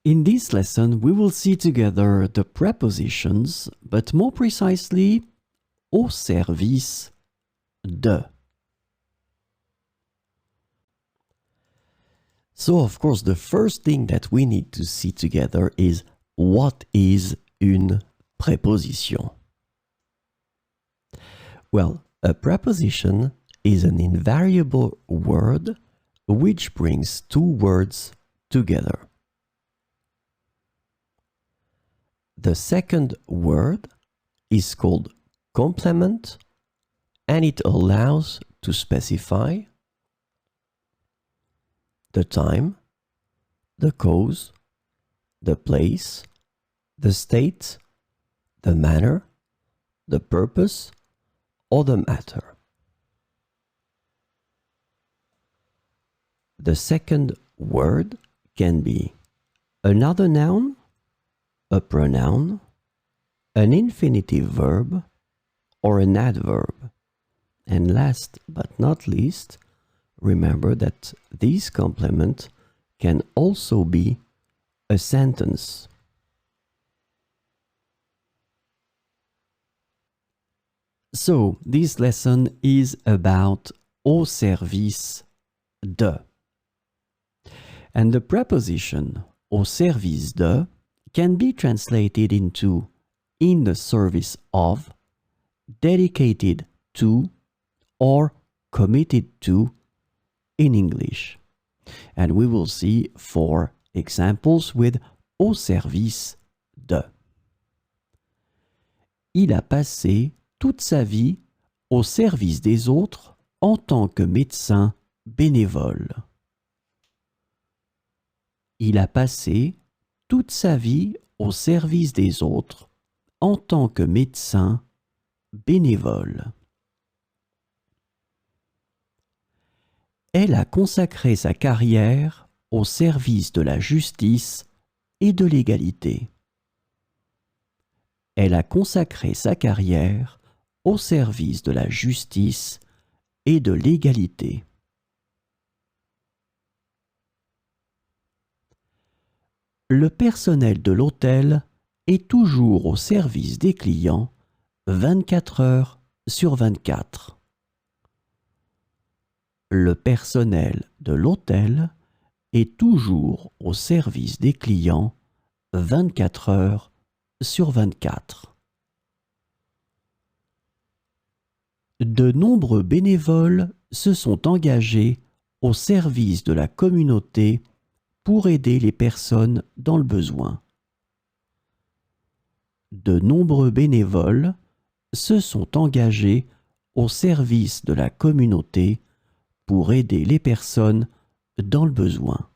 In this lesson, we will see together the prepositions, but more precisely, au service de. So, of course, the first thing that we need to see together is what is une préposition? Well, a preposition is an invariable word which brings two words together. The second word is called complement, and it allows to specify the time, the cause, the place, the state, the manner, the purpose, or the matter. The second word can be another noun, a pronoun, an infinitive verb, or an adverb. And last but not least, remember that this complement can also be a sentence. So, this lesson is about au service de. And the preposition au service de can be translated into in the service of, dedicated to, or committed to in English. And we will see 4 examples with au service de. Il a passé toute sa vie au service des autres en tant que médecin bénévole. Il a passé toute sa vie au service des autres en tant que médecin bénévole. Elle a consacré sa carrière au service de la justice et de l'égalité. Elle a consacré sa carrière au service de la justice et de l'égalité. Le personnel de l'hôtel est toujours au service des clients 24 heures sur 24. Le personnel de l'hôtel est toujours au service des clients 24 heures sur 24. De nombreux bénévoles se sont engagés au service de la communauté pour aider les personnes dans le besoin. De nombreux bénévoles se sont engagés au service de la communauté pour aider les personnes dans le besoin.